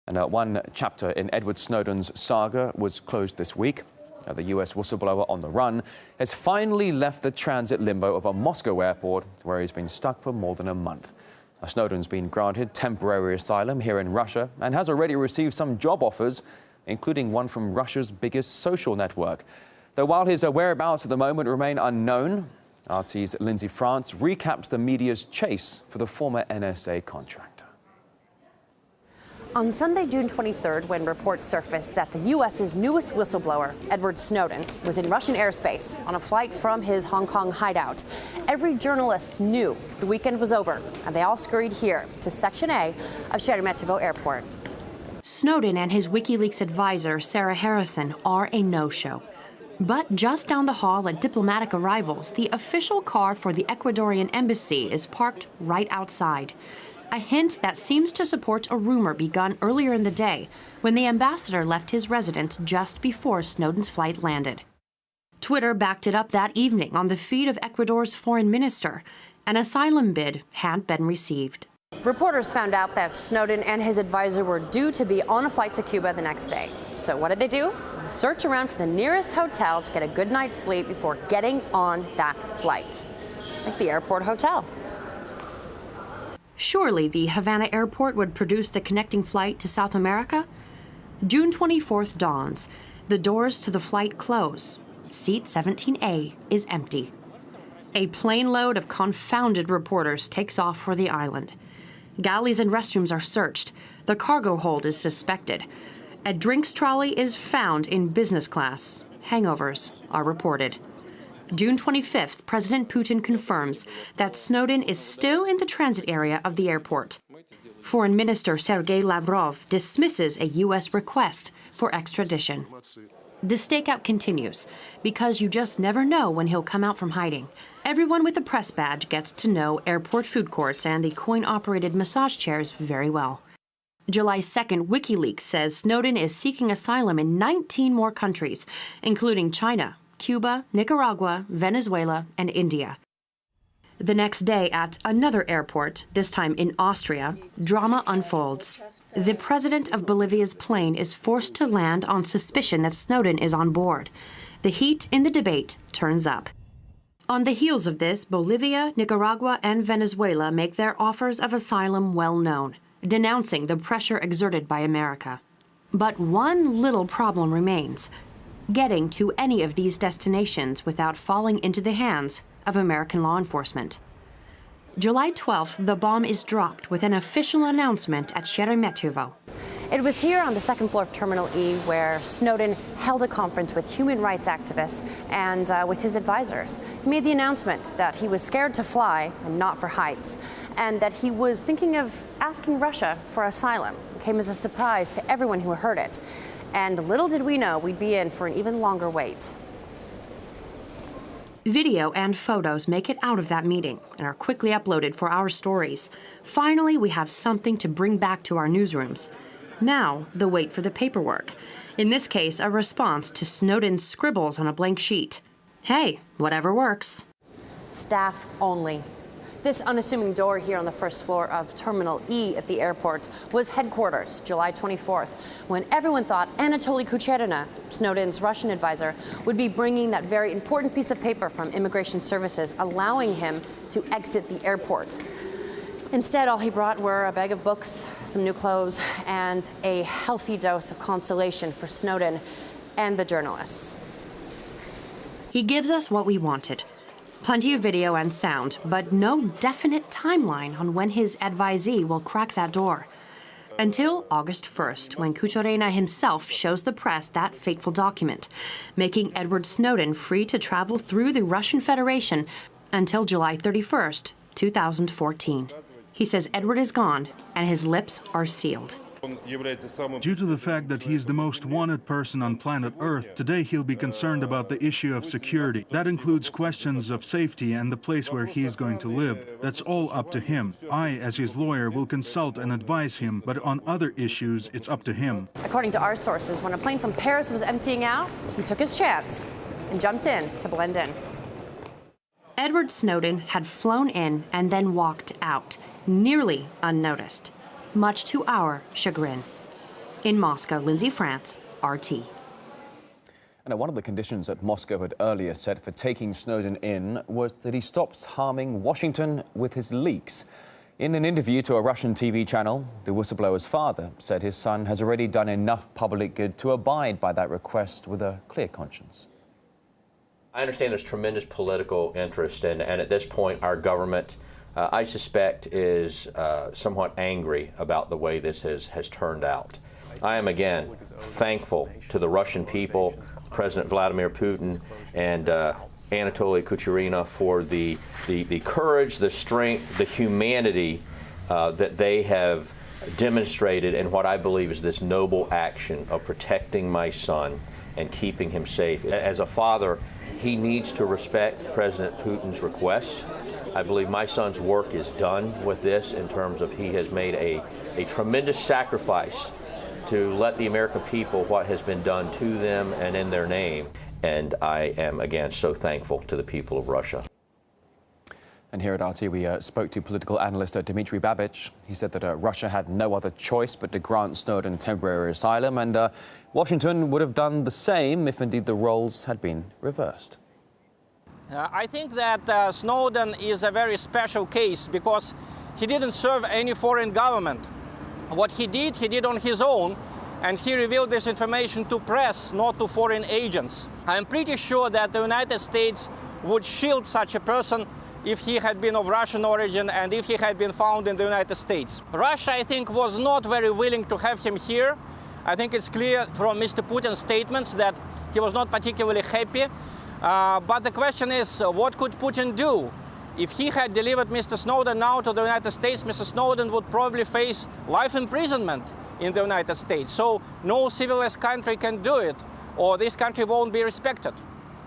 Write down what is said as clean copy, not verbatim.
And one chapter in Edward Snowden's saga was closed this week. The US whistleblower on the run has finally left the transit limbo of a Moscow airport, where he's been stuck for more than a month. Snowden's been granted temporary asylum here in Russia and has already received some job offers, including one from Russia's biggest social network. Though while his whereabouts at the moment remain unknown, RT's Lindsay France recaps the media's chase for the former NSA contractor. On Sunday, June 23rd, when reports surfaced that the U.S.'s newest whistleblower, Edward Snowden, was in Russian airspace on a flight from his Hong Kong hideout, every journalist knew the weekend was over, and they all scurried here to Section A of Sheremetyevo Airport. Snowden and his WikiLeaks advisor, Sarah Harrison, are a no-show. But just down the hall at diplomatic arrivals, the official car for the Ecuadorian embassy is parked right outside. A hint that seems to support a rumor begun earlier in the day when the ambassador left his residence just before Snowden's flight landed. Twitter backed it up that evening on the feed of Ecuador's foreign minister. An asylum bid had been received. Reporters found out that Snowden and his advisor were due to be on a flight to Cuba the next day. So what did they do? Search around for the nearest hotel to get a good night's sleep before getting on that flight, like the airport hotel. Surely the Havana airport would produce the connecting flight to South America? June 24th dawns. The doors to the flight close. Seat 17A is empty. A plane load of confounded reporters takes off for the island. Galleys and restrooms are searched. The cargo hold is suspected. A drinks trolley is found in business class. Hangovers are reported. June 25th, President Putin confirms that Snowden is still in the transit area of the airport. Foreign Minister Sergei Lavrov dismisses a U.S. request for extradition. The stakeout continues because you just never know when he'll come out from hiding. Everyone with a press badge gets to know airport food courts and the coin-operated massage chairs very well. July 2nd, WikiLeaks says Snowden is seeking asylum in 19 more countries, including China, Cuba, Nicaragua, Venezuela, and India. The next day at another airport, this time in Austria, drama unfolds. The president of Bolivia's plane is forced to land on suspicion that Snowden is on board. The heat in the debate turns up. On the heels of this, Bolivia, Nicaragua, and Venezuela make their offers of asylum well known, denouncing the pressure exerted by America. But one little problem remains: getting to any of these destinations without falling into the hands of American law enforcement. July 12th, the bomb is dropped with an official announcement at Sheremetyevo. It was here on the second floor of Terminal E where Snowden held a conference with human rights activists and with his advisors. He made the announcement that he was scared to fly and not for heights, and that he was thinking of asking Russia for asylum. It came as a surprise to everyone who heard it. And little did we know we'd be in for an even longer wait. Video and photos make it out of that meeting and are quickly uploaded for our stories. Finally, we have something to bring back to our newsrooms. Now, the wait for the paperwork. In this case, a response to Snowden's scribbles on a blank sheet. Hey, whatever works. Staff only. This unassuming door here on the first floor of Terminal E at the airport was headquarters, July 24th, when everyone thought Anatoly Kucherina, Snowden's Russian advisor, would be bringing that very important piece of paper from Immigration Services, allowing him to exit the airport. Instead, all he brought were a bag of books, some new clothes, and a healthy dose of consolation for Snowden and the journalists. He gives us what we wanted. Plenty of video and sound, but no definite timeline on when his advisee will crack that door. Until August 1st, when Kucherina himself shows the press that fateful document, making Edward Snowden free to travel through the Russian Federation until July 31st, 2014. He says Edward is gone, and his lips are sealed. Due to the fact that he's the most wanted person on planet Earth, today he'll be concerned about the issue of security. That includes questions of safety and the place where he's going to live. That's all up to him. I, as his lawyer, will consult and advise him, but on other issues, it's up to him. According to our sources, when a plane from Paris was emptying out, he took his chance and jumped in to blend in. Edward Snowden had flown in and then walked out, nearly unnoticed, much to our chagrin. In Moscow, Lindsay France, RT. And one of the conditions that Moscow had earlier set for taking Snowden in was that he stops harming Washington with his leaks. In an interview to a Russian TV channel, the whistleblower's father said his son has already done enough public good to abide by that request with a clear conscience. I understand there's tremendous political interest, and at this point our government, I suspect, is somewhat angry about the way this has turned out. I am again thankful to the Russian people, President Vladimir Putin and Anatoly Kucherena for the courage, the strength, the humanity that they have demonstrated in what I believe is this noble action of protecting my son and keeping him safe. As a father, he needs to respect President Putin's request. I believe my son's work is done with this in terms of he has made a tremendous sacrifice to let the American people what has been done to them and in their name. And I am, again, so thankful to the people of Russia. And here at RT, we spoke to political analyst Dmitry Babich. He said that Russia had no other choice but to grant Snowden temporary asylum, and Washington would have done the same if indeed the roles had been reversed. I think that Snowden is a very special case because he didn't serve any foreign government. What he did on his own, and he revealed this information to press, not to foreign agents. I'm pretty sure that the United States would shield such a person if he had been of Russian origin and if he had been found in the United States. Russia, I think, was not very willing to have him here. I think it's clear from Mr. Putin's statements that he was not particularly happy. But the question is, what could Putin do? If he had delivered Mr. Snowden now to the United States, Mr. Snowden would probably face life imprisonment in the United States. So no civilized country can do it, or this country won't be respected.